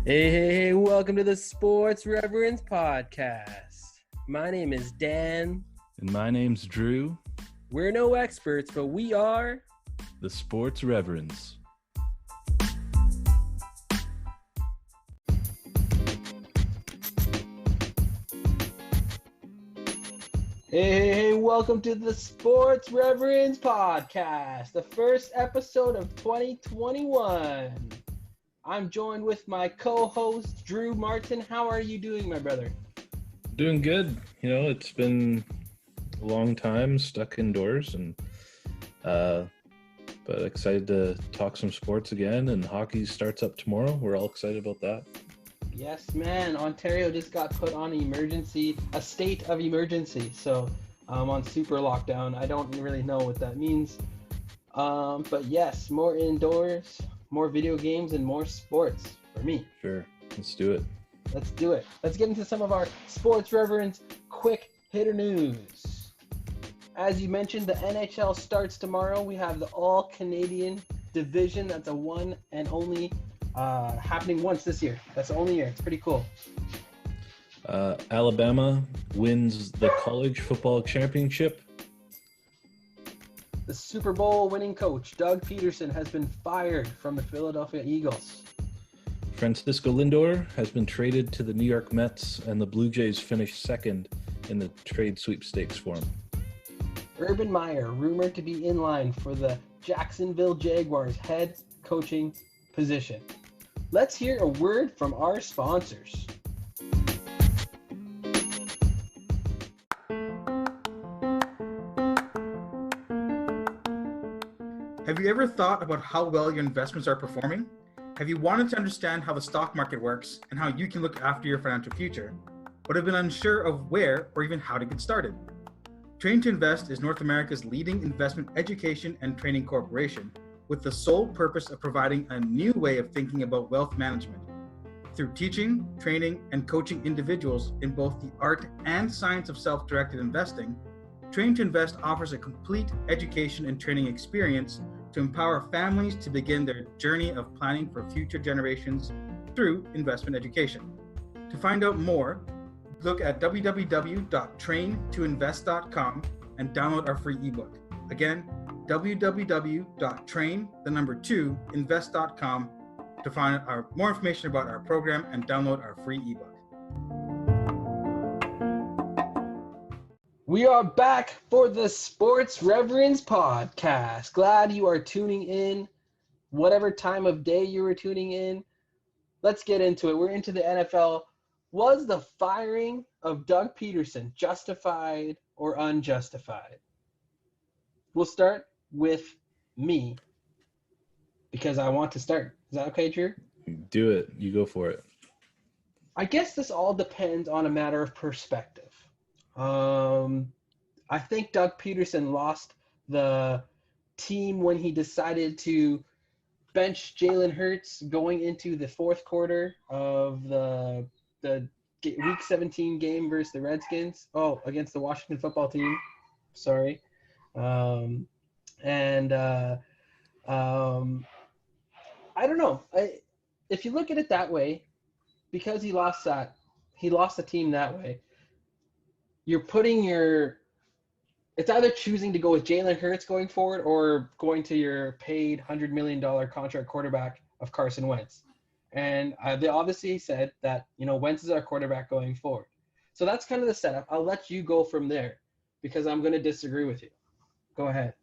Hey, welcome to the Sports Reverends podcast. My name is Dan. And my name's Drew. We're no experts, but we are the Sports Reverends. Hey, welcome to the Sports Reverends podcast, the first episode of 2021. I'm joined with my co-host, Drew Martin. How are you doing, my brother? Doing good. You know, it's been a long time stuck indoors, and but excited to talk some sports again, and hockey starts up tomorrow. We're all excited about that. Yes, man. Ontario just got put on a state of emergency. So on super lockdown. I don't really know what that means. But yes, more indoors, more video games, and more sports for me. Sure. Let's do it. Let's do it. Let's get into some of our Sports Reverends quick hitter news. As you mentioned, the NHL starts tomorrow. We have the All-Canadian division. That's a one and only happening once this year. That's the only year. It's pretty cool. Alabama wins the college football championship. The Super Bowl winning coach, Doug Peterson, has been fired from the Philadelphia Eagles. Francisco Lindor has been traded to the New York Mets, and the Blue Jays finished second in the trade sweepstakes for him. Urban Meyer, rumored to be in line for the Jacksonville Jaguars head coaching position. Let's hear a word from our sponsors. Have you ever thought about how well your investments are performing? Have you wanted to understand how the stock market works and how you can look after your financial future, but have been unsure of where or even how to get started? Train to Invest is North America's leading investment education and training corporation, with the sole purpose of providing a new way of thinking about wealth management. Through teaching, training, and coaching individuals in both the art and science of self-directed investing, Train to Invest offers a complete education and training experience to empower families to begin their journey of planning for future generations through investment education. To find out more, look at www.traintoinvest.com and download our free ebook. Again, www.train2invest.com to find more information about our program and download our free ebook. We are back for the Sports Reverends podcast. Glad you are tuning in, whatever time of day you were tuning in. Let's get into it. We're into the NFL. Was the firing of Doug Peterson justified or unjustified? We'll start with me because I want to start. Is that okay, Drew? Do it. You go for it. I guess this all depends on a matter of perspective. I think Doug Peterson lost the team when he decided to bench Jalen Hurts going into the fourth quarter of the Week 17 game versus the Redskins. Oh, against the Washington football team. Sorry. I don't know. If you look at it that way, because he lost the team that way, you're putting it's either choosing to go with Jalen Hurts going forward or going to your paid $100 million contract quarterback of Carson Wentz. And they obviously said that, Wentz is our quarterback going forward. So that's kind of the setup. I'll let you go from there because I'm going to disagree with you. Go ahead.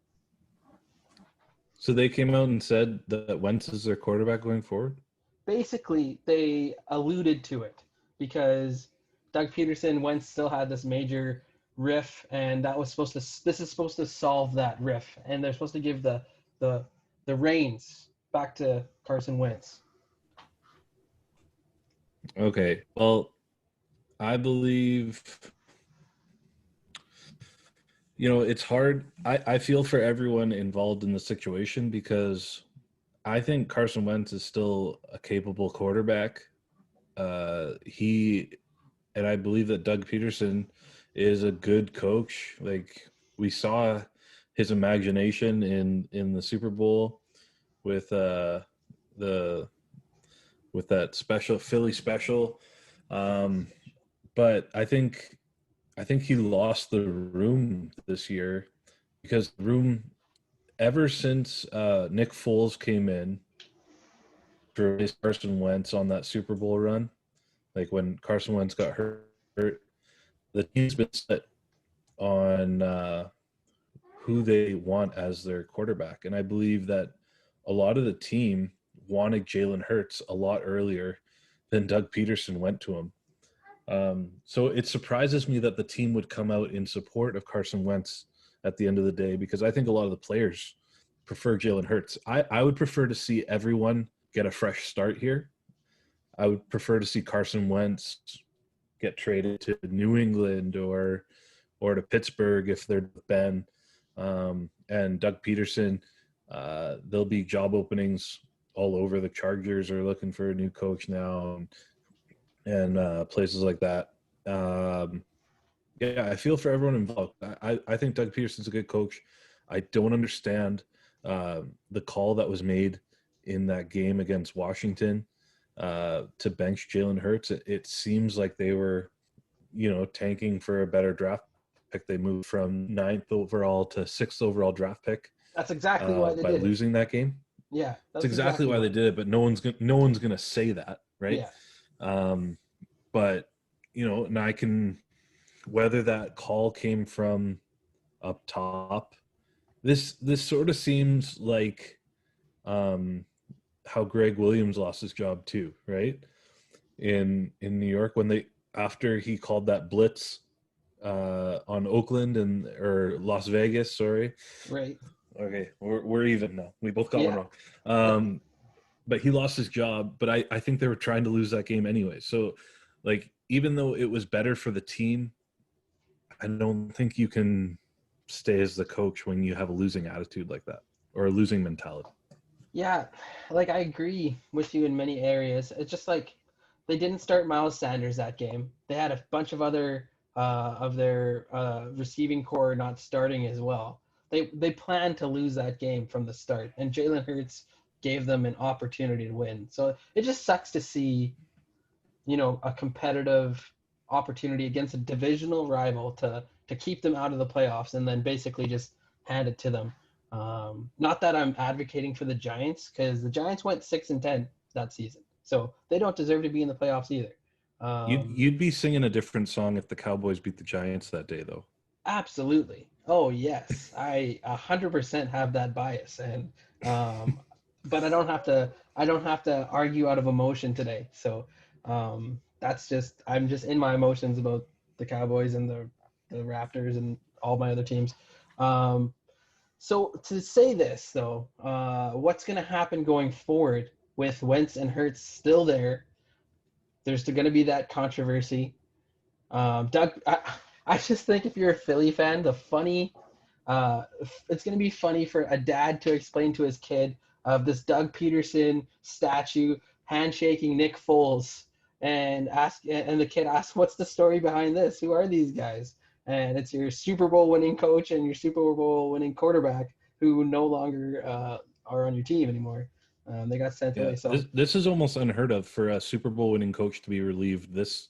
So they came out and said that Wentz is their quarterback going forward? Basically, they alluded to it because Doug Peterson, Wentz still had this major riff, and this is supposed to solve that riff, and they're supposed to give the reins back to Carson Wentz. Okay. Well, I believe, it's hard. I feel for everyone involved in the situation because I think Carson Wentz is still a capable quarterback. And I believe that Doug Peterson is a good coach. Like, we saw his imagination in the Super Bowl with the with that special Philly special. But I think he lost the room this year, because the room, ever since Nick Foles came in to replace Carson Wentz on that Super Bowl run, like when Carson Wentz got hurt, the team's been set on who they want as their quarterback. And I believe that a lot of the team wanted Jalen Hurts a lot earlier than Doug Peterson went to him. So it surprises me that the team would come out in support of Carson Wentz at the end of the day, because I think a lot of the players prefer Jalen Hurts. I would prefer to see everyone get a fresh start here. I would prefer to see Carson Wentz get traded to New England or to Pittsburgh if they're Ben, and Doug Peterson. There'll be job openings all over. The Chargers are looking for a new coach now, and places like that. Yeah, I feel for everyone involved. I think Doug Peterson's a good coach. I don't understand the call that was made in that game against Washington to bench Jalen Hurts. It seems like they were, tanking for a better draft pick. They moved from 9th overall to 6th overall draft pick. That's exactly why they by did losing that game. Yeah, that's exactly why they did it. But no one's gonna say that, right? Yeah. But and I can, whether that call came from up top, this sort of seems like how Greg Williams lost his job too, right? In New York, when after he called that blitz on Oakland or Las Vegas, sorry. Right. Okay, we're even now. We both got one wrong. But he lost his job, but I think they were trying to lose that game anyway. So, even though it was better for the team, I don't think you can stay as the coach when you have a losing attitude like that, or a losing mentality. Yeah, I agree with you in many areas. It's just they didn't start Miles Sanders that game. They had a bunch of other of their receiving core not starting as well. They planned to lose that game from the start, and Jalen Hurts gave them an opportunity to win. So it just sucks to see, a competitive opportunity against a divisional rival to keep them out of the playoffs and then basically just hand it to them. Not that I'm advocating for the Giants, because the Giants went 6-10 that season, so they don't deserve to be in the playoffs either. You'd be singing a different song if the Cowboys beat the Giants that day, though. Absolutely. Oh yes, I 100% have that bias, and but I don't have to argue out of emotion today. So that's just, I'm just in my emotions about the Cowboys and the Raptors and all my other teams. So to say this though, what's going to happen going forward with Wentz and Hurts still there? There's going to be that controversy. Doug, I just think if you're a Philly fan, it's going to be funny for a dad to explain to his kid of this Doug Peterson statue handshaking Nick Foles, and the kid asks, "What's the story behind this? Who are these guys?" And it's your Super Bowl winning coach and your Super Bowl winning quarterback who no longer are on your team anymore. They got sent away. So this is almost unheard of for a Super Bowl winning coach to be relieved this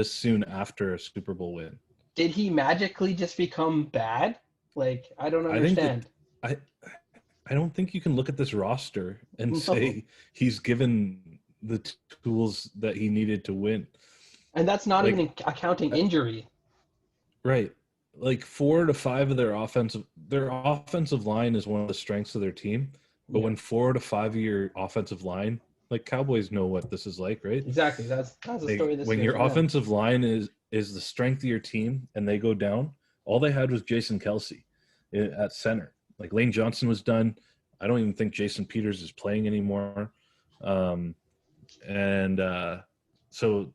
soon after a Super Bowl win. Did he magically just become bad? I don't understand. I don't think you can look at this roster and say he's given the tools that he needed to win. And that's not even accounting injury. Right. 4 to 5 of their offensive line is one of the strengths of their team. But when 4 to 5 of your offensive line, Cowboys know what this is like, right? Exactly. That's a story. When your offensive line is the strength of your team and they go down, all they had was Jason Kelsey at center. Lane Johnson was done. I don't even think Jason Peters is playing anymore. So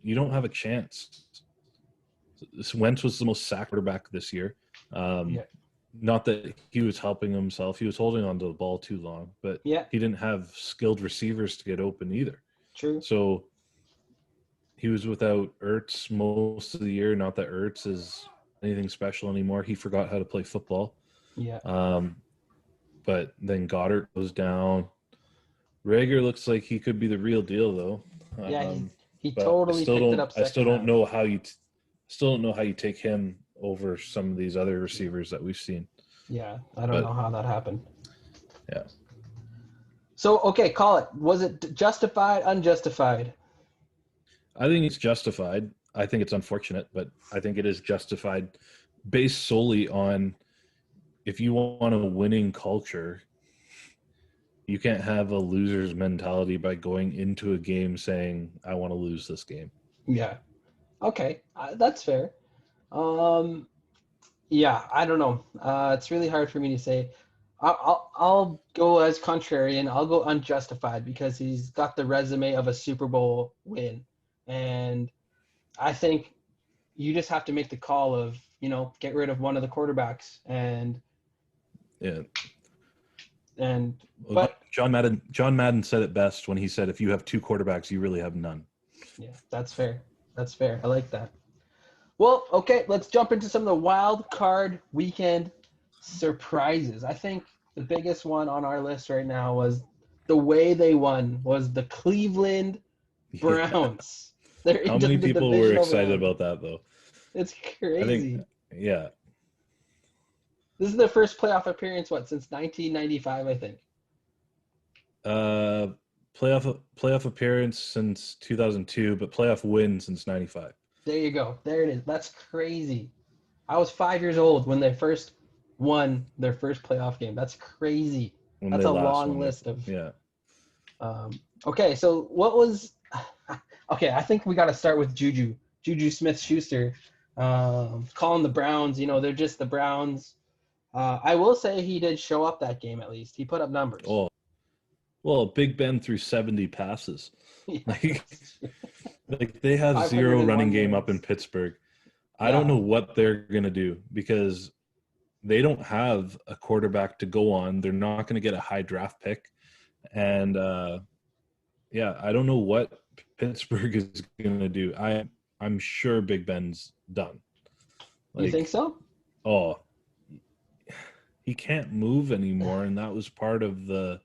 you don't have a chance. Wentz was the most sacked quarterback this year. Not that he was helping himself. He was holding onto the ball too long, but he didn't have skilled receivers to get open either. True. So he was without Ertz most of the year. Not that Ertz is anything special anymore. He forgot how to play football. Yeah. But then Goddard goes down. Rager looks like he could be the real deal, though. Yeah, he But totally picked it up. I still second don't half. know how you still don't know how you take him over some of these other receivers that we've seen. Yeah, I don't know how that happened. Yeah. So, okay, call it. Was it justified, unjustified? I think it's justified. I think it's unfortunate, but I think it is justified based solely on if you want a winning culture, you can't have a loser's mentality by going into a game saying, I want to lose this game. Yeah. Okay, that's fair. Yeah, I don't know. It's really hard for me to say. I'll go as contrary, and I'll go unjustified because he's got the resume of a Super Bowl win, and I think you just have to make the call of get rid of one of the quarterbacks and Yeah. Well, but John Madden said it best when he said, if you have two quarterbacks, you really have none. yeah, that's fair. That's fair. I like that. Well, okay, let's jump into some of the wild card weekend surprises. I think the biggest one on our list right now was the way they won was the Cleveland Browns. Yeah. They're How into many the people were divisional excited round. about that, though? It's crazy. I think, yeah. This is their first playoff appearance, since 1995, I think. Playoff appearance since 2002, but playoff win since 95. There you go. There it is. That's crazy. I was 5 years old when they first won their first playoff game. That's crazy. When That's they a last long won list it. of. Yeah. Okay, so what was? Okay, I think we got to start with Juju Smith-Schuster, calling the Browns. They're just the Browns. I will say he did show up that game at least. He put up numbers. Oh, well, Big Ben threw 70 passes. Yeah, Like they have 0 running game up in Pittsburgh. I don't know what they're going to do because they don't have a quarterback to go on. They're not going to get a high draft pick. And, I don't know what Pittsburgh is going to do. I'm sure Big Ben's done. You think so? Oh, he can't move anymore, and that was part of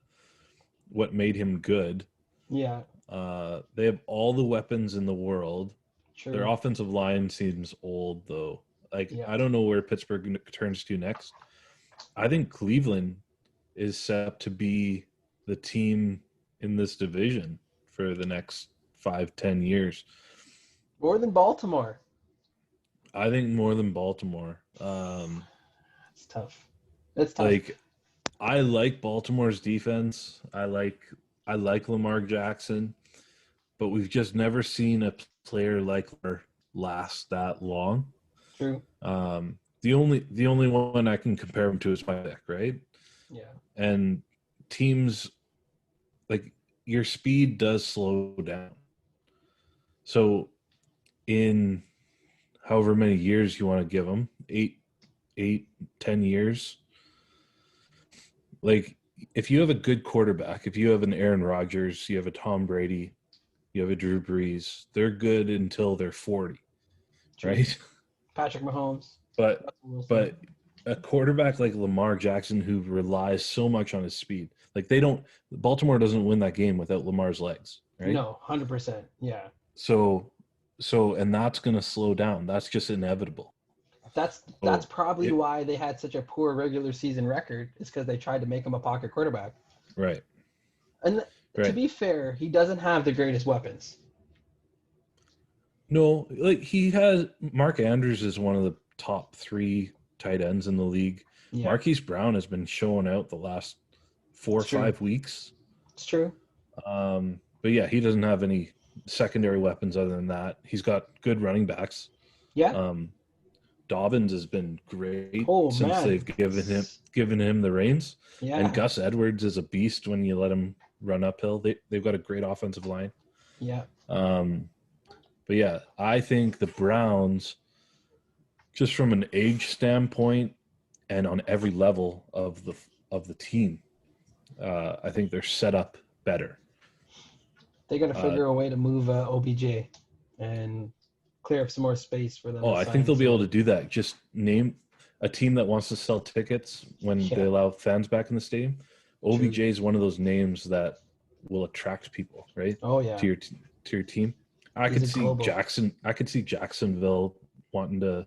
what made him good. Yeah. They have all the weapons in the world. True. Their offensive line seems old, though. I don't know where Pittsburgh turns to next. I think Cleveland is set up to be the team in this division for the next 5-10 years. More than Baltimore. I think more than Baltimore. It's tough. It's tough. I like Baltimore's defense. I like Lamar Jackson, but we've just never seen a player like her last that long. True. The only one I can compare him to is my pick, right? Yeah. And teams your speed does slow down. So in however many years you want to give them, 10 years, if you have a good quarterback, if you have an Aaron Rodgers, you have a Tom Brady, you have a Drew Brees, they're good until they're 40, right? Patrick Mahomes. But a quarterback like Lamar Jackson who relies so much on his speed, Baltimore doesn't win that game without Lamar's legs, right? No, 100%. Yeah. So and that's going to slow down. That's just inevitable. That's probably why they had such a poor regular season record, is because they tried to make him a pocket quarterback. Right. And to be fair, he doesn't have the greatest weapons. No, he has Mark Andrews is one of the top 3 tight ends in the league. Yeah. Marquise Brown has been showing out the last 4 or 5 weeks. It's true. But yeah, he doesn't have any secondary weapons other than that. He's got good running backs. Yeah. Dobbins has been great since they've given him the reins. Yeah. And Gus Edwards is a beast when you let him run uphill. They've got a great offensive line. Yeah. But yeah, I think the Browns, just from an age standpoint and on every level of the team, I think they're set up better. They got to figure a way to move OBJ and clear up some more space for them. Oh, I think they'll be able to do that. Just name a team that wants to sell tickets when they allow fans back in the stadium. OBJ is one of those names that will attract people, right? Oh yeah. To your team. I He's could a see global. Jacksonville wanting to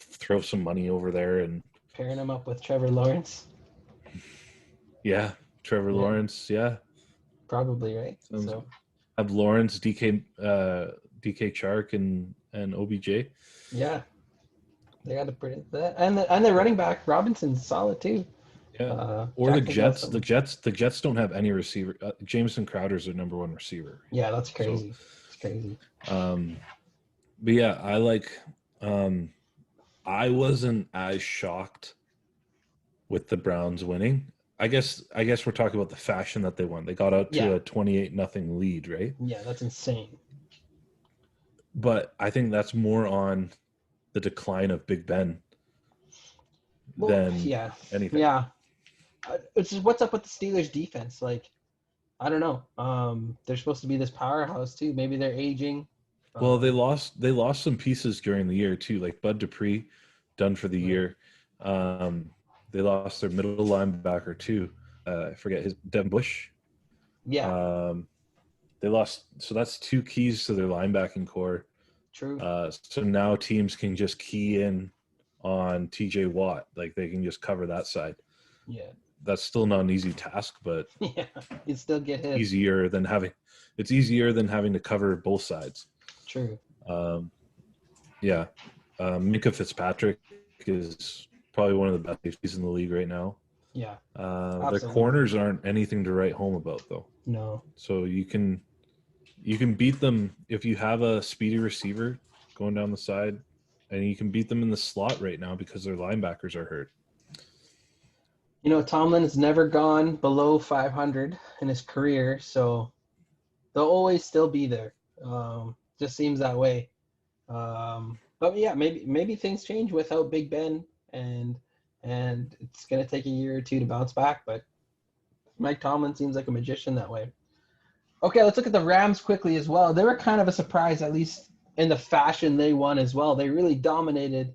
throw some money over there, and Pairing him up with Trevor Lawrence. yeah, Trevor Lawrence, yeah. Probably, right? Sounds So have Lawrence, DK Chark and OBJ. yeah, they got to pretty that, and the running back Robinson's solid too. Yeah. Or the Jets. The Jets don't have any receiver. Jameson Crowder's their number one receiver. Yeah, that's crazy. It's crazy. But yeah, I like. I wasn't as shocked with the Browns winning. I guess we're talking about the fashion that they won. They got out to a 28-0 lead, right? Yeah, that's insane. But I think that's more on the decline of Big Ben than anything. Yeah. It's just what's up with the Steelers defense? Like, I don't know. They're supposed to be this powerhouse too. Maybe they're aging. Well, they lost some pieces during the year too, like Bud Dupree, done for the year. They lost their middle linebacker too. I forget his Devin Bush. Yeah. They lost, so that's two keys to their linebacking core. True. So now teams can just key in on TJ Watt, like they can just cover that side. Yeah. That's still not an easy task, but yeah, you still get hit. It's easier than having to cover both sides. True. Minka Fitzpatrick is probably one of the best safeties in the league right now. Yeah. Their corners aren't anything to write home about, though. No. So you can beat them if you have a speedy receiver going down the side, and you can beat them in the slot right now because their linebackers are hurt. You know, Tomlin has never gone below 500 in his career, so they'll always still be there. Just seems that way. But yeah, maybe things change without Big Ben, and it's gonna take a year or two to bounce back. But Mike Tomlin seems like a magician that way. Okay, let's look at the Rams quickly as well. They were kind of a surprise, at least in the fashion they won as well. They really dominated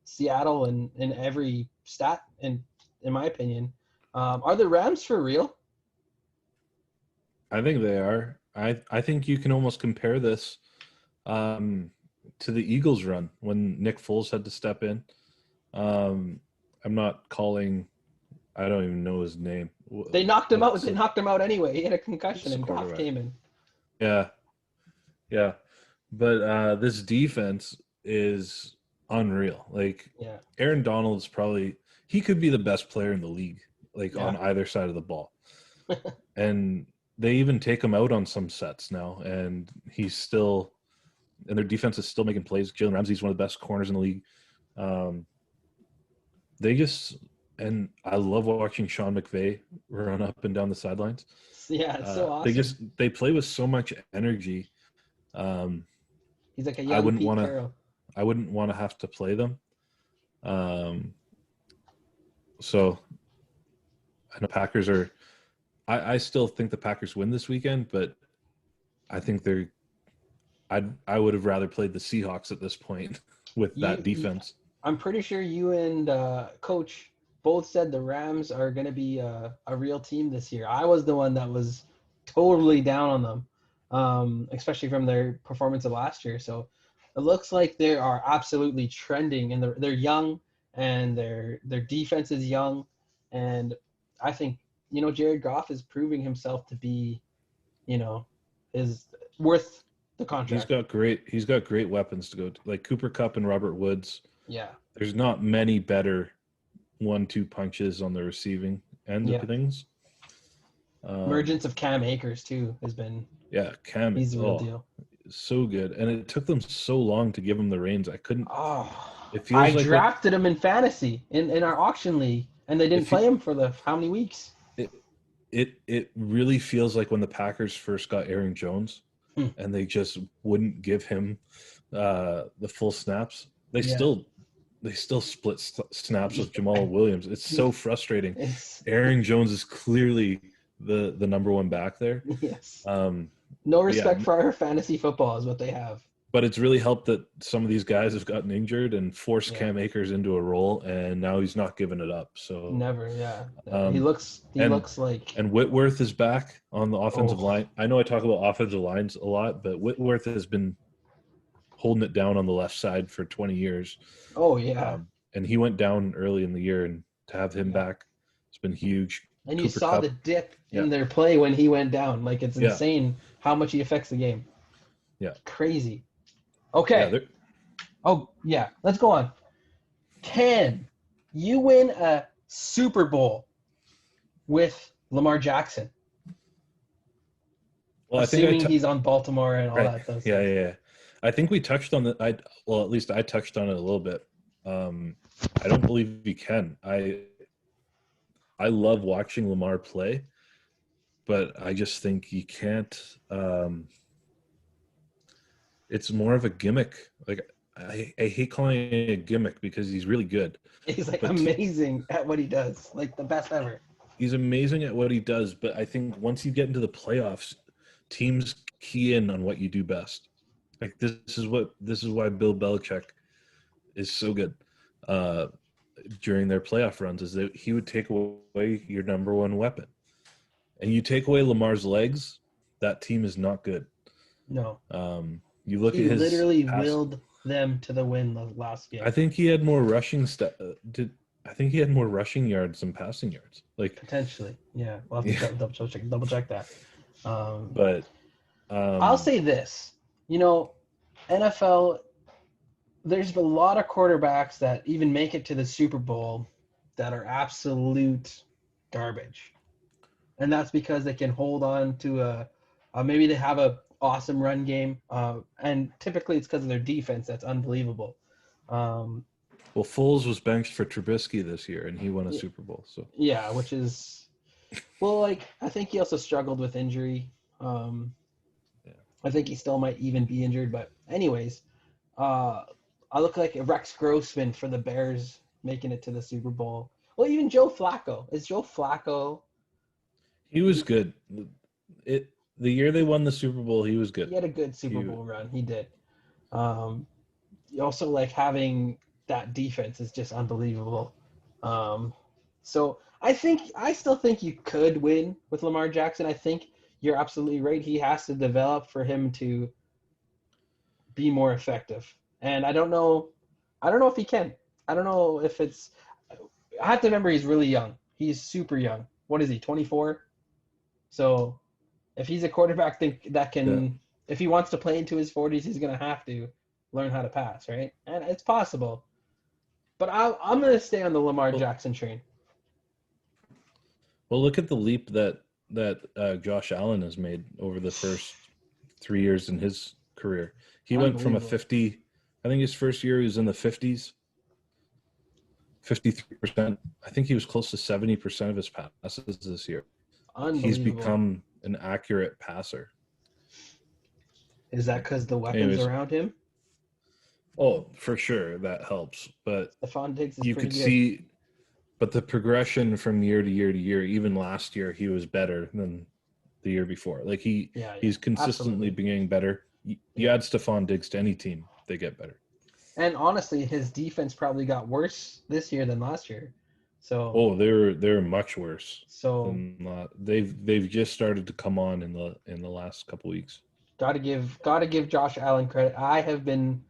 Seattle in every stat, in my opinion. Are the Rams for real? I think they are. I think you can almost compare this to the Eagles run when Nick Foles had to step in. I'm not calling. I don't even know his name. They knocked him out. They knocked him out anyway. He had a concussion, and Goff came in. Yeah. But this defense is unreal. Like, Aaron Donald is probably – he could be the best player in the league, on either side of the ball. And they even take him out on some sets now, and he's still – and their defense is still making plays. Jalen Ramsey's one of the best corners in the league. They just – and I love watching Sean McVay run up and down the sidelines. Yeah, it's so awesome. They play with so much energy. He's like a young Pete Carroll. I wouldn't want to have to play them. So I know Packers are. I still think the Packers win this weekend, but I think they're. I would have rather played the Seahawks at this point with that defense. I'm pretty sure you and Coach both said the Rams are going to be a real team this year. I was the one that was totally down on them, especially from their performance of last year. So it looks like they are absolutely trending, and they're young, and their defense is young, and I think Jared Goff is proving himself to be, is worth the contract. He's got great weapons to go to, like Cooper Kupp and Robert Woods. Yeah, there's not many better 1-2 punches on the receiving end of things. Emergence of Cam Akers too has been. Yeah, Cam. He's the real deal. So good, and it took them so long to give him the reins. I couldn't. It feels I drafted him in fantasy in our auction league, and they didn't play him for how many weeks? It really feels like when the Packers first got Aaron Jones, and they just wouldn't give him the full snaps. They still split snaps with Jamal Williams. It's so frustrating. Aaron Jones is clearly the number one back there. Yes. No respect for our fantasy football is what they have. But it's really helped that some of these guys have gotten injured and forced Yeah. Cam Akers into a role, and now he's not giving it up. So Never, yeah. Um, he looks like and Whitworth is back on the offensive Oh. line. I know I talk about offensive lines a lot, but Whitworth has been holding it down on the left side for 20 years. Oh yeah. And he went down early in the year, and to have him back, it's been huge. And you Cooper saw Kupp, the dip in their play when he went down. Like, it's Yeah. insane how much he affects the game. Yeah. Crazy. Okay. Yeah, Oh, yeah. Let's go on. Can you win a Super Bowl with Lamar Jackson? well, Assuming he's on Baltimore and all that stuff. Yeah. I think we touched on that. At least I touched on it a little bit. I don't believe he can. I love watching Lamar play, but I just think he can't. It's more of a gimmick. Like, I hate calling it a gimmick because he's really good. He's like amazing at what he does, like the best ever. He's amazing at what he does, but I think once you get into the playoffs, teams key in on what you do best. Like, this is why Bill Belichick is so good during their playoff runs, is that he would take away your number one weapon. And you take away Lamar's legs, that team is not good. No. You look he at his literally willed them to the win the last game. I think he had more rushing I think he had more rushing yards than passing yards. Like, potentially, yeah. We'll have to double check that. But I'll say this: NFL. There's a lot of quarterbacks that even make it to the Super Bowl that are absolute garbage, and that's because they can hold on to maybe they have a awesome run game, and typically it's because of their defense that's unbelievable. Well, Foles was benched for Trubisky this year, and he won a Super Bowl. So yeah, which is, well, like, I think he also struggled with injury. I think he still might even be injured, but anyways, I look like Rex Grossman for the Bears making it to the Super Bowl. Well, even Joe Flacco. Is Joe Flacco? He was good. The year they won the Super Bowl, he was good. He had a good Super Bowl run. He did. Also, like, having that defense is just unbelievable. So I still think you could win with Lamar Jackson. I think you're absolutely right. He has to develop for him to be more effective. And I don't know if he can. I don't know if it's – I have to remember he's really young. He's super young. What is he, 24? So if he's a quarterback that can if he wants to play into his 40s, he's going to have to learn how to pass, right? And it's possible. But I'm going to stay on the Lamar Jackson train. Well, look at the leap that Josh Allen has made over the first 3 years in his career. He went from a 50 – I think his first year he was in the 50s, 53%. I think he was close to 70% of his passes this year. He's become an accurate passer. Is that because the weapons around him? Oh, for sure, that helps. But Stephon Diggs is you pretty could good. see, but the progression from year to year to year, even last year, he was better than the year before. Like he's consistently getting better. You add Stephon Diggs to any team, they get better. And honestly, his defense probably got worse this year than last year. So they're much worse. So they've just started to come on in the last couple weeks. Gotta give Josh Allen credit. I have been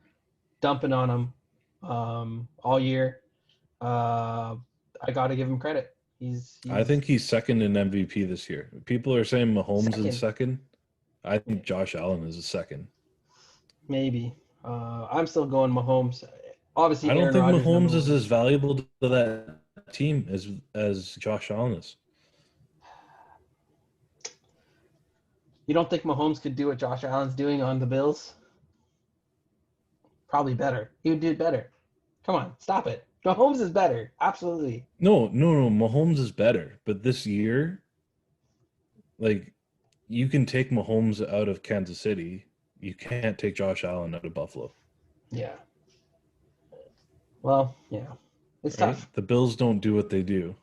dumping on him all year. I gotta give him credit. I think he's second in MVP this year. People are saying Mahomes is second. I think Josh Allen is a second. Maybe. I'm still going Mahomes. Obviously, I don't Aaron think Rodgers Mahomes is as valuable to that team as Josh Allen is. You don't think Mahomes could do what Josh Allen's doing on the Bills? Probably better. He would do it better. Come on, stop it. Mahomes is better. Absolutely. No. Mahomes is better. But this year, like, you can take Mahomes out of Kansas City. You can't take Josh Allen out of Buffalo. Yeah. Well, yeah. It's tough. The Bills don't do what they do.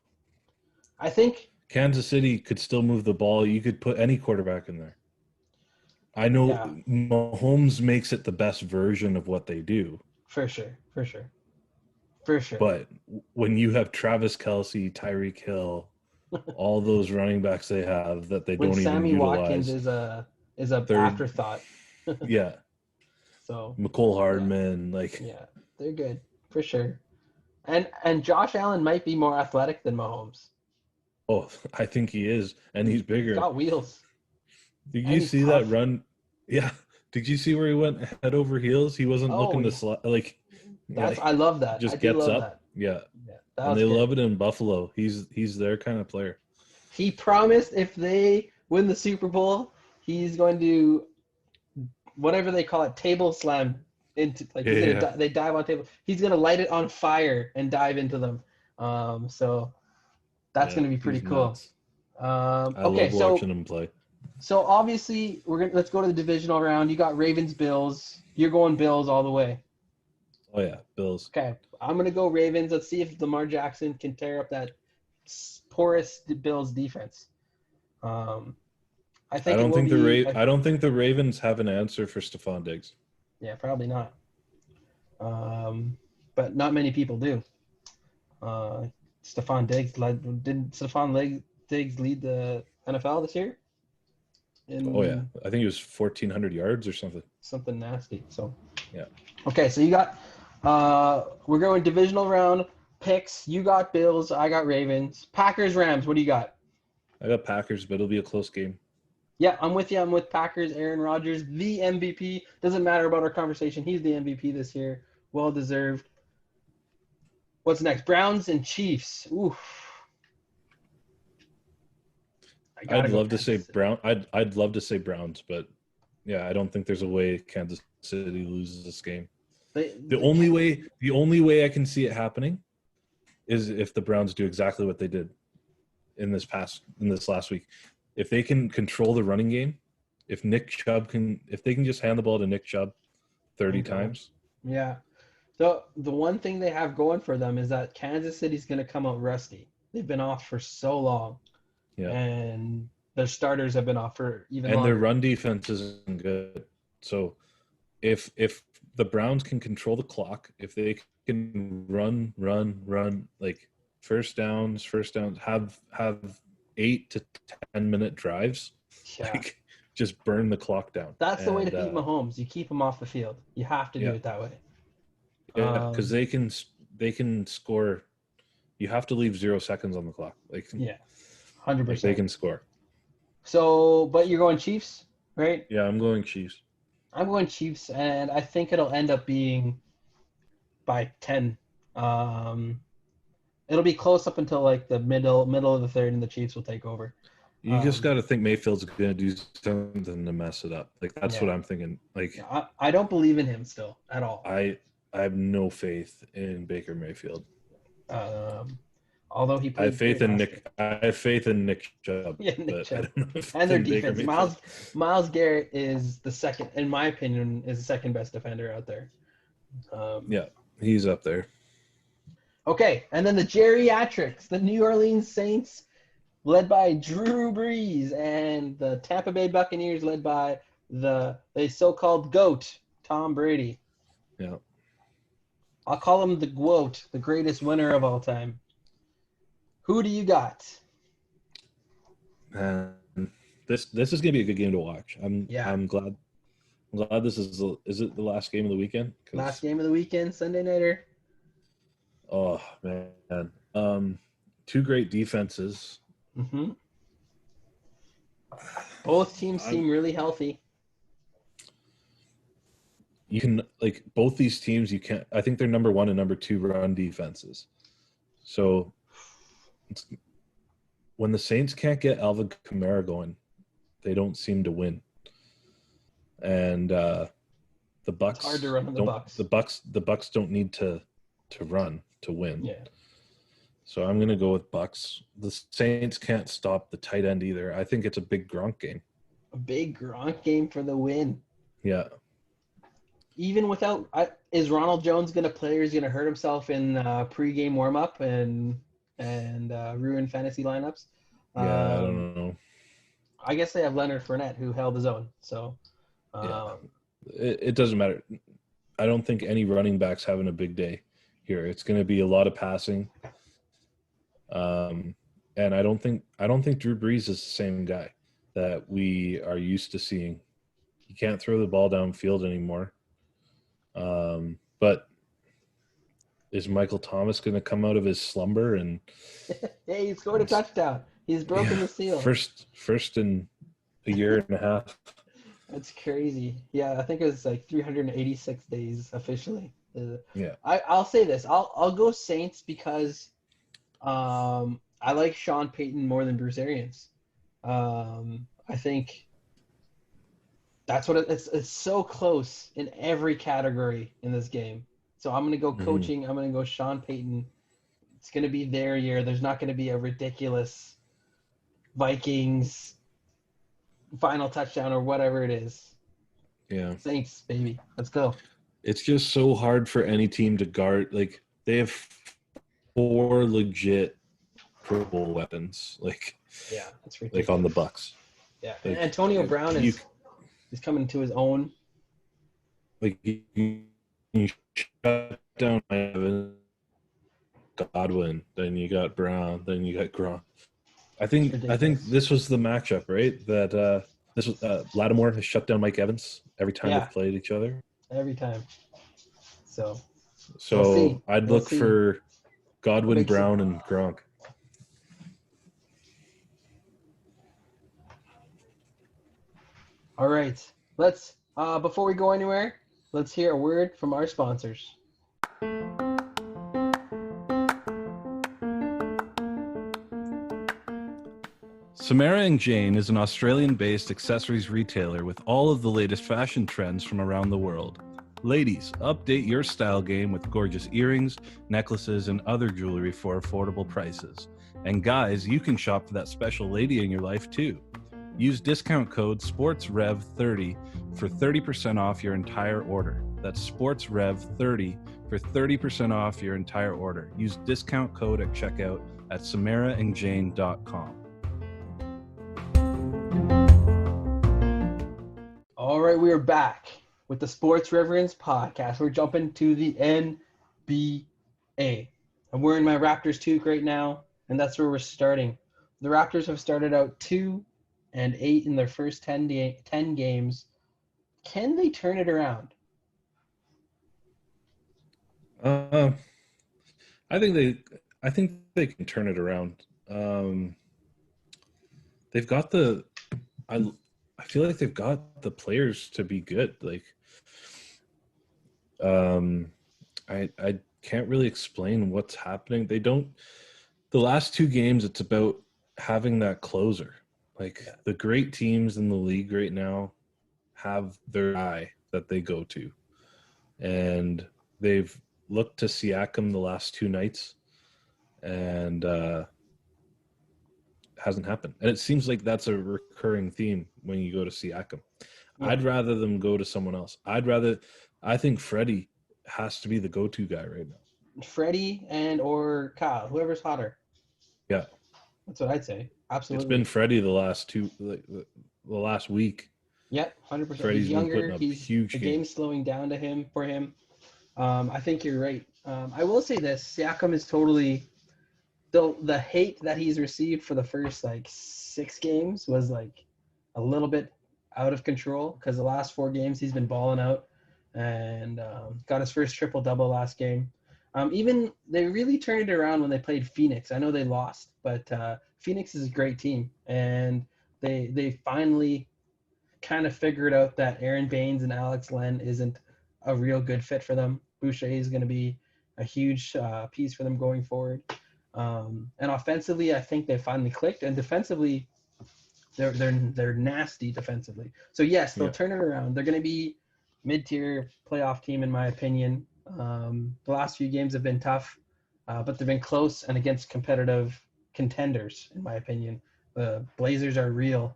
I think Kansas City could still move the ball. You could put any quarterback in there. I know Yeah. Mahomes makes it the best version of what they do. For sure. But when you have Travis Kelce, Tyreek Hill, all those running backs they have that they when don't even Sammy Watkins utilize, is a third, afterthought. yeah, So McCole Hardman, like, yeah, they're good for sure. And Josh Allen might be more athletic than Mahomes. oh, I think he is, and he's He's bigger. got wheels. Did And you he's see tough. that run? Yeah. Did you see where he went head over heels? He wasn't looking to slide. Like, I love that. just I do gets love up. that. Yeah. Yeah, that And was they good. love it in Buffalo. He's their kind of player. He promised if they win the Super Bowl, he's going to whatever they call it, table slam into like he's Yeah. gonna they dive on table. He's gonna light it on fire and dive into them. So that's gonna be pretty he's cool. nuts. I Okay, love watching him play. so obviously let's go to the divisional round. You got Ravens Bills. You're going Bills all the way. Oh yeah, Bills. Okay, I'm gonna go Ravens. Let's see if Lamar Jackson can tear up that porous Bills defense. I think I it don't will think be. I don't think the Ravens have an answer for Stephon Diggs. Yeah, probably not. But not many people do. Stephon Diggs Diggs lead the NFL this year? Oh yeah, I think it was 1,400 yards or something. Something nasty. So yeah. Okay, so you got we're going divisional round picks. You got Bills, I got Ravens. Packers, Rams, what do you got? I got Packers, but it'll be a close game. Yeah, I'm with you. I'm with Packers. Aaron Rodgers, the MVP. Doesn't matter about our conversation. He's the MVP this year. Well deserved. What's next? Browns and Chiefs. Oof. I'd love to say I'd love to say Browns, but yeah, I don't think there's a way Kansas City loses this game. The only way I can see it happening is if the Browns do exactly what they did in this last week. If they can control the running game, if they can just hand the ball to Nick Chubb 30 times. Yeah. So the one thing they have going for them is that Kansas City's going to come out rusty. They've been off for so long. Yeah. And their starters have been off for even longer. And their run defense isn't good. So if the Browns can control the clock, if they can run, like first downs, have 8 to 10 minute drives, like just burn the clock down. That's the way to beat Mahomes. You keep him off the field. You have to do it that way. Yeah, because they can score. You have to leave 0 seconds on the clock. 100%. They can score. So, but you're going Chiefs, right? Yeah, I'm going Chiefs. I'm going Chiefs, and I think it'll end up being by 10. It'll be close up until like the middle of the third, and the Chiefs will take over. You just got to think Mayfield's going to do something to mess it up. Like that's what I'm thinking. Like I don't believe in him still at all. I have no faith in Baker Mayfield. Although he plays, I have faith in Nick Chubb. Yeah, Nick Chubb. I don't know and their defense. Myles Garrett is the second, in my opinion, is the second best defender out there. Yeah, he's up there. Okay, and then the geriatrics, the New Orleans Saints, led by Drew Brees, and the Tampa Bay Buccaneers, led by the so-called GOAT, Tom Brady. Yeah. I'll call him the GOAT, the greatest winner of all time. Who do you got? This is gonna be a good game to watch. I'm glad this is it the last game of the weekend? Last game of the weekend, Sunday nighter. Oh man. Two great defenses. Mm-hmm. Both teams seem really healthy. You can both these teams. I think they're number 1 and number 2 run defenses. So when the Saints can't get Alvin Kamara going, they don't seem to win. And the Bucks. It's hard to run on the Bucks. The Bucks don't need to run to win. Yeah. So I'm gonna go with Bucks. The Saints can't stop the tight end either. I think it's a big Gronk game. A big Gronk game for the win. Yeah. Even without, is Ronald Jones gonna play, or is he gonna hurt himself in pregame warm-up and ruin fantasy lineups? Yeah, I don't know. I guess they have Leonard Fournette, who held his own. So It doesn't matter. I don't think any running back's having a big day here. It's going to be a lot of passing. And I don't think Drew Brees is the same guy that we are used to seeing. He can't throw the ball downfield anymore. But is Michael Thomas going to come out of his slumber and Hey, he scored a touchdown. He's broken the seal. First in a year and a half. That's crazy. Yeah, I think it was like 386 days officially. Yeah. I'll say this. I'll go Saints because I like Sean Payton more than Bruce Arians. I think that's what it's so close in every category in this game. So I'm going to go coaching. I'm going to go Sean Payton. It's going to be their year. There's not going to be a ridiculous Vikings final touchdown or whatever it is. Yeah. Saints, baby. Let's go. It's just so hard for any team to guard. Like, they have 4 legit Pro Bowl weapons. Like, yeah, that's ridiculous. Like on the Bucks. Yeah, and Antonio Brown is coming to his own. Like, you shut down Godwin, then you got Brown, then you got Gronk. I think this was the matchup, right? That this was Lattimore has shut down Mike Evans every time they've played each other. Every time. So we'll I'd look for Godwin, Brown, and Gronk. All right. Let's before we go anywhere, let's hear a word from our sponsors. Samara & Jane is an Australian-based accessories retailer with all of the latest fashion trends from around the world. Ladies, update your style game with gorgeous earrings, necklaces, and other jewelry for affordable prices. And guys, you can shop for that special lady in your life too. Use discount code SPORTSREV30 for 30% off your entire order. That's SPORTSREV30 for 30% off your entire order. Use discount code at checkout at samaraandjane.com. All right, we are back with the Sports Reverends podcast. We're jumping to the NBA. I'm wearing my Raptors toque right now, and that's where we're starting. The Raptors have started out 2-8 in their first 10 games. Can they turn it around? I think they can turn it around. They've got I feel like they've got the players to be good. Like, I can't really explain what's happening. They don't. The last 2 games, it's about having that closer. Like, the great teams in the league right now have their guy that they go to, and they've looked to Siakam the last 2 nights, and hasn't happened. And it seems like that's a recurring theme when you go to Siakam. Yeah. I'd rather them go to someone else. I think Freddie has to be the go-to guy right now. Freddie or Kyle, whoever's hotter. Yeah. That's what I'd say. Absolutely. It's been Freddie the last week. Yep, 100%. Freddie's he's younger. Been putting up huge the game's slowing down for him. I think you're right. I will say this. Siakam is totally the hate that he's received for the first 6 games was a little bit out of control, because the last 4 games he's been balling out and got his first triple-double last game. Even they really turned it around when they played Phoenix. I know they lost, but Phoenix is a great team, and they finally kind of figured out that Aaron Baines and Alex Len isn't a real good fit for them. Boucher is going to be a huge piece for them going forward. And offensively, I think they finally clicked, and defensively, they're nasty defensively. So yes, they'll turn it around. They're going to be mid-tier playoff team in my opinion. The last few games have been tough, but they've been close and against competitive contenders in my opinion. The Blazers are real.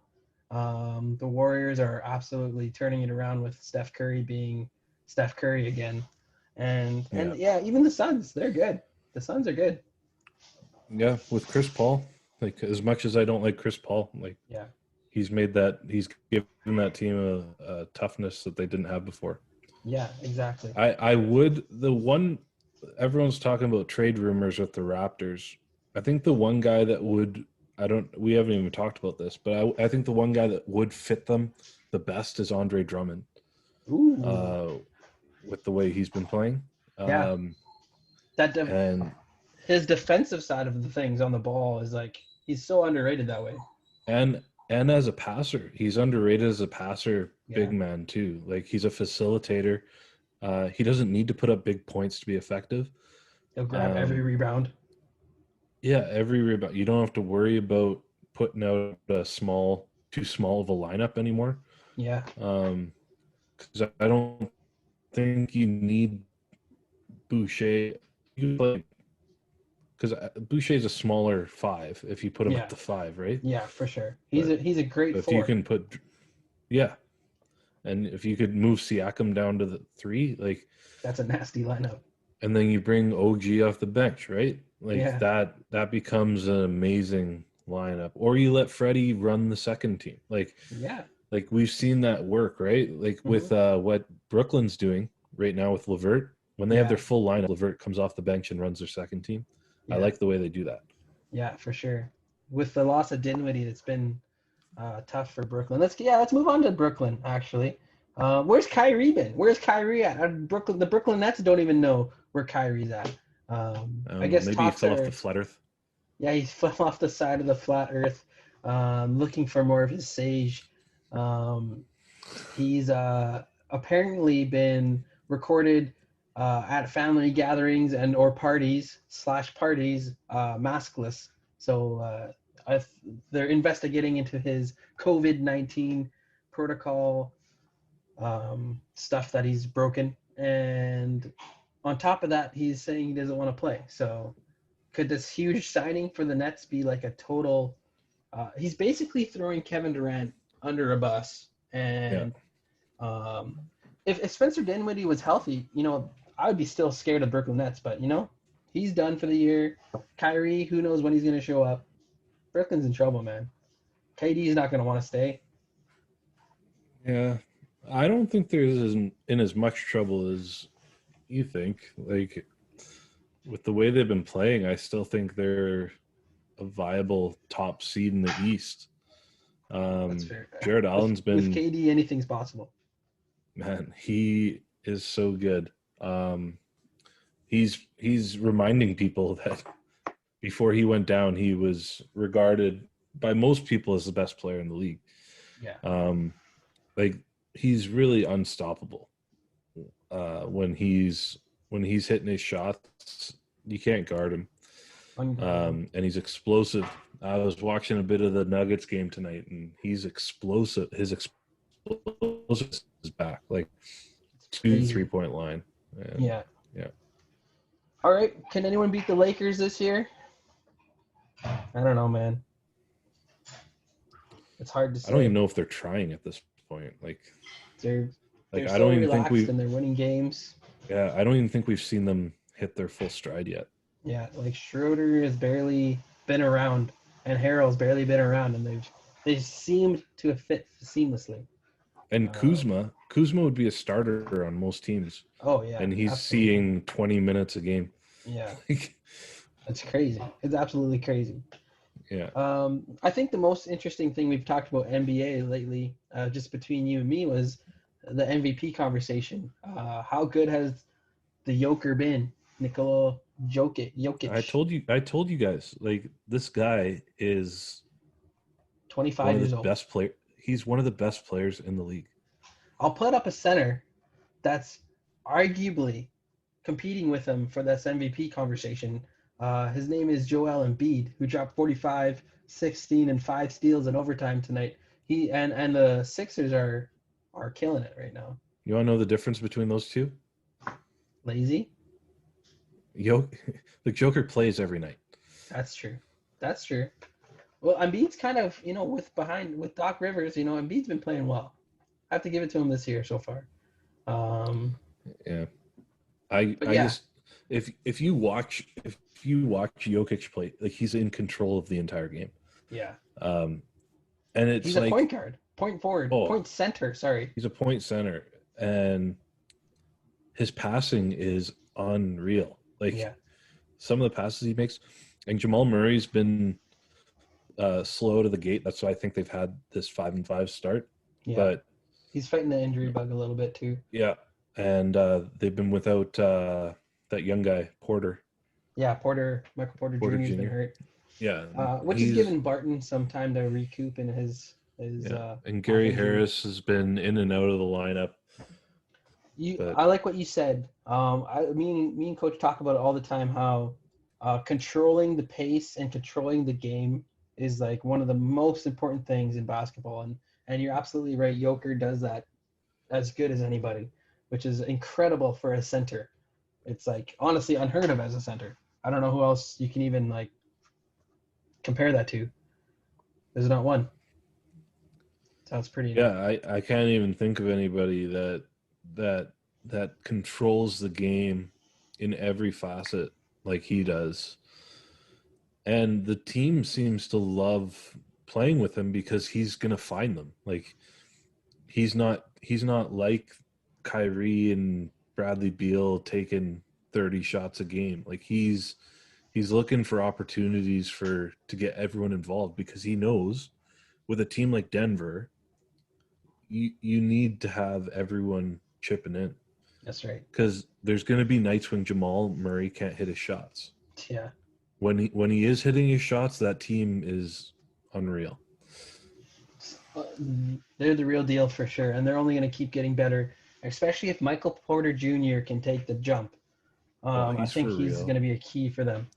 The Warriors are absolutely turning it around with Steph Curry being Steph Curry again. And even the Suns, they're good. The Suns are good. Yeah, with Chris Paul. As much as I don't like Chris Paul, He's given that team a toughness that they didn't have before. Yeah, exactly. Everyone's talking about trade rumors with the Raptors. I think the one guy that we haven't even talked about this, but I think the one guy that would fit them the best is Andre Drummond. Ooh. With the way he's been playing. Yeah. And his defensive side of the things on the ball is like, he's so underrated that way. And as a passer, he's underrated as a passer, big man too. Like, he's a facilitator. He doesn't need to put up big points to be effective. He'll grab every rebound. Yeah, every rebound. You don't have to worry about putting out too small of a lineup anymore. Yeah. Because I don't think you need Boucher. Because Boucher's a smaller 5 if you put him at the 5, right? Yeah, for sure. He's a great 4. If you can put, and if you could move Siakam down to the 3, like, that's a nasty lineup. And then you bring OG off the bench, right? Like that becomes an amazing lineup. Or you let Freddie run the second team. Like we've seen that work, right? Like with what Brooklyn's doing right now with LeVert. When they have their full lineup, LeVert comes off the bench and runs their second team. I like the way they do that. Yeah, for sure. With the loss of Dinwiddie, it's been tough for Brooklyn. Let's move on to Brooklyn, actually. Where's Kyrie been? Where's Kyrie at? The Brooklyn Nets don't even know where Kyrie's at. I guess maybe he fell off the flat earth. Yeah, he fell off the side of the flat earth, looking for more of his sage. He's apparently been recorded at family gatherings and or parties maskless. So they're investigating into his COVID-19 protocol stuff that he's broken, and on top of that, he's saying he doesn't want to play. So could this huge signing for the Nets be like a total he's basically throwing Kevin Durant under a bus, and if Spencer Dinwiddie was healthy, I would be still scared of Brooklyn Nets, but he's done for the year. Kyrie, who knows when he's going to show up. Brooklyn's in trouble, man. KD's not going to want to stay. Yeah, I don't think there's in as much trouble as you think. Like, with the way they've been playing, I still think they're a viable top seed in the East. That's fair. Jared Allen's been with KD, anything's possible. Man, he is so good. He's reminding people that before he went down, he was regarded by most people as the best player in the league. Yeah. Like, he's really unstoppable. When he's hitting his shots, you can't guard him. And he's explosive. I was watching a bit of the Nuggets game tonight, and he's explosive. His explosiveness is back, like 2 3-point line. And, yeah. All right. Can anyone beat the Lakers this year? I don't know, man. It's hard to say. I don't even know if they're trying at this point. Like, they're I so don't even think and they're winning games. Yeah, I don't even think we've seen them hit their full stride yet. Yeah, like Schroeder has barely been around, and Harrell's barely been around, and they seemed to have fit seamlessly. And Kuzma would be a starter on most teams. Oh yeah, and he's seeing 20 minutes a game. Yeah, it's crazy. It's absolutely crazy. Yeah. I think the most interesting thing we've talked about NBA lately, just between you and me, was the MVP conversation. How good has the Joker been, Nikola Jokic? I told you guys, like, this guy is 25 years old. Best player. He's one of the best players in the league. I'll put up a center that's arguably competing with him for this MVP conversation. His name is Joel Embiid, who dropped 45, 16, and 5 steals in overtime tonight. He and the Sixers are killing it right now. You want to know the difference between those two? Lazy? The Joker plays every night. That's true. Well, Embiid's kind of, with Doc Rivers, Embiid's been playing well. I have to give it to him this year so far. Yeah. Just if you watch Jokic play, like, he's in control of the entire game. Yeah. And it's He's like, a point guard, point forward, oh, point center. Sorry. he's a point center, and his passing is unreal. Like Yeah. some of the passes he makes, and Jamal Murray's been slow to the gate. That's why I think they've had this 5-5 start. Yeah. But he's fighting the injury bug a little bit too. yeah, and they've been without that young guy Porter. Yeah, Michael Porter Jr. has been hurt. Yeah, Which has given Barton some time to recoup in his and Gary Harris has been in and out of the lineup. I like what you said. Me and Coach talk about it all the time, how controlling the pace and controlling the game is like one of the most important things in basketball. And you're absolutely right. Joker does that as good as anybody, which is incredible for a center. It's like honestly unheard of as a center. I don't know who else you can even like compare that to. There's not one. Sounds pretty. Yeah, I can't even think of anybody that controls the game in every facet like he does. And the team seems to love playing with him because he's gonna find them. Like he's not like Kyrie and Bradley Beal taking 30 shots a game. Like he's looking for opportunities to get everyone involved, because he knows with a team like Denver, you need to have everyone chipping in. That's right. Because there's going to be nights when Jamal Murray can't hit his shots. Yeah. When he is hitting his shots, that team is unreal. They're the real deal for sure, and they're only going to keep getting better, especially if Michael Porter Jr. can take the jump. I think he's going to be a key for them.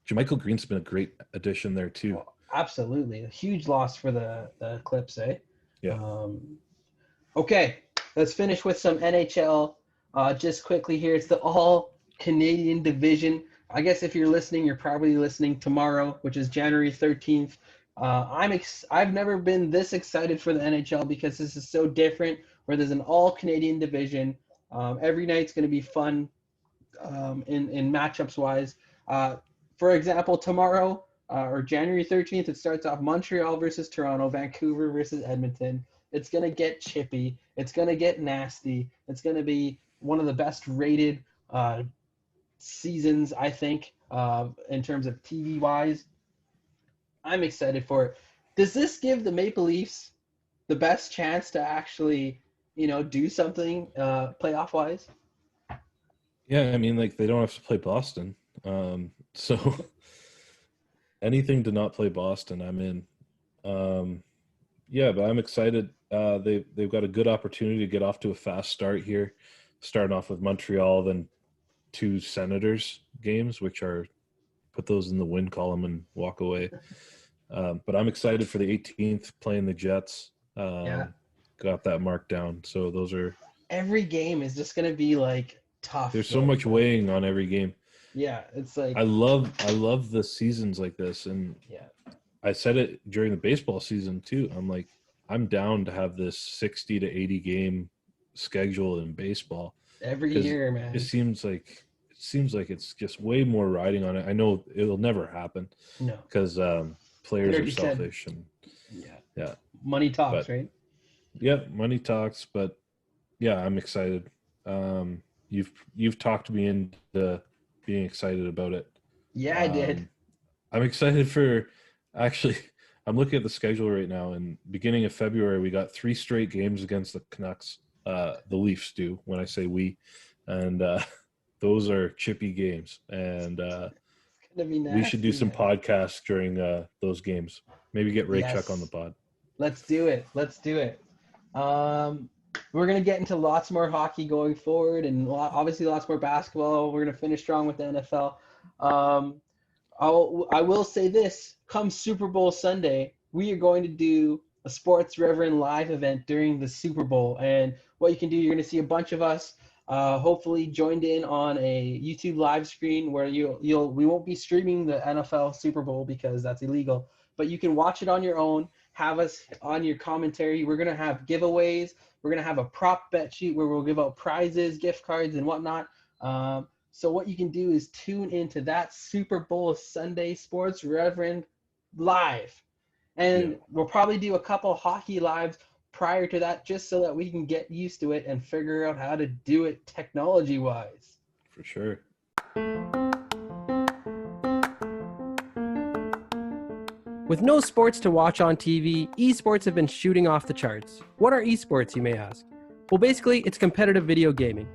JaMychal Green's been a great addition there too. Oh, absolutely. A huge loss for the Clips, eh? Yeah. Okay, let's finish with some NHL. Just quickly here, it's the All-Canadian Division. I guess if you're listening, you're probably listening tomorrow, which is January 13th. I've never been this excited for the NHL because this is so different, where there's an All-Canadian Division. Every night's going to be fun in matchups-wise. For example, tomorrow, or January 13th, it starts off Montreal versus Toronto, Vancouver versus Edmonton. It's going to get chippy. It's going to get nasty. It's going to be one of the best rated seasons, I think, in terms of TV-wise. I'm excited for it. Does this give the Maple Leafs the best chance to actually, do something playoff-wise? Yeah, I mean, like, they don't have to play Boston. So anything to not play Boston, I'm in. Yeah, but I'm excited. They've got a good opportunity to get off to a fast start here, starting off with Montreal, then 2 Senators games, which are put those in the win column and walk away. But I'm excited for the 18th playing the Jets. Got that marked down. So those are every game is just going to be like tough. There's so much weighing on every game. Yeah, it's like I love the seasons like this, and I said it during the baseball season too. I'm like, I'm down to have this 60 to 80 game schedule in baseball every year, man. It seems like it's just way more riding on it. I know it'll never happen. No, because players are selfish and money talks, right? Yep, money talks. But yeah, I'm excited. You've talked me into being excited about it. Yeah, I did. I'm excited for actually. I'm looking at the schedule right now, and beginning of February, we got 3 straight games against the Canucks. The Leafs do, when I say we, and those are chippy games. And we should do some podcasts during those games. Maybe get Ray Chuck on the pod. Let's do it. We're going to get into lots more hockey going forward, and obviously lots more basketball. We're going to finish strong with the NFL. I will say this, come Super Bowl Sunday, we are going to do a Sports Reverend live event during the Super Bowl. And what you can do, you're going to see a bunch of us hopefully joined in on a YouTube live screen where we won't be streaming the NFL Super Bowl because that's illegal, but you can watch it on your own, have us on your commentary. We're going to have giveaways. We're going to have a prop bet sheet where we'll give out prizes, gift cards, and whatnot. So what you can do is tune into that Super Bowl Sunday Sports Reverend live. And we'll probably do a couple hockey lives prior to that, just so that we can get used to it and figure out how to do it technology-wise. For sure. With no sports to watch on TV, esports have been shooting off the charts. What are esports, you may ask? Well, basically, it's competitive video gaming.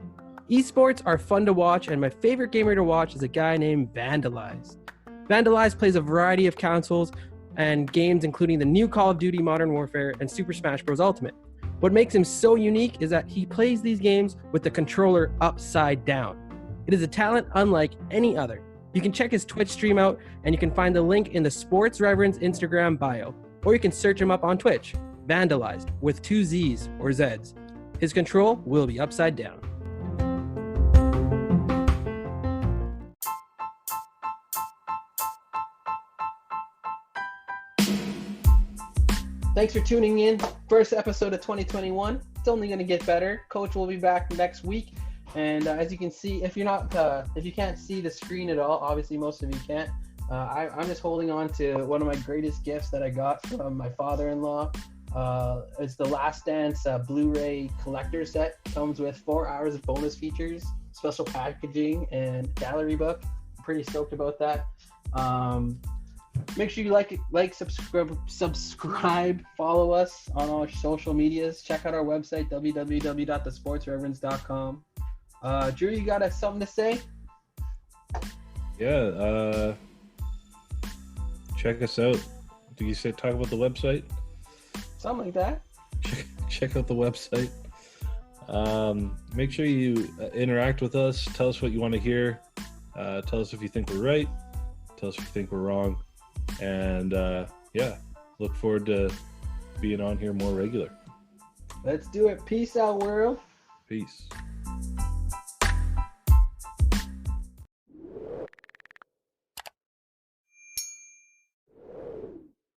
Esports are fun to watch, and my favorite gamer to watch is a guy named Vandalized. Vandalized plays a variety of consoles and games, including the new Call of Duty Modern Warfare and Super Smash Bros. Ultimate. What makes him so unique is that he plays these games with the controller upside down. It is a talent unlike any other. You can check his Twitch stream out, and you can find the link in the Sports Reverends Instagram bio, or you can search him up on Twitch, Vandalized, with 2 Z's or Z's. His control will be upside down. Thanks for tuning in. First episode of 2021. It's only going to get better. Coach will be back next week. And as you can see, if you can't see the screen at all, obviously most of you can't. I'm just holding on to one of my greatest gifts that I got from my father-in-law. It's the Last Dance Blu-Ray collector set. Comes with 4 hours of bonus features, special packaging, and gallery book. I'm pretty stoked about that. Make sure you like, subscribe, follow us on all social medias. Check out our website, www.thesportsreverends.com. Drew, you got something to say? Yeah, check us out. Did you talk about the website? Something like that. Check out the website. Make sure you interact with us. Tell us what you want to hear. Tell us if you think we're right. Tell us if you think we're wrong. And look forward to being on here more regular. Let's do it. Peace out, world. Peace.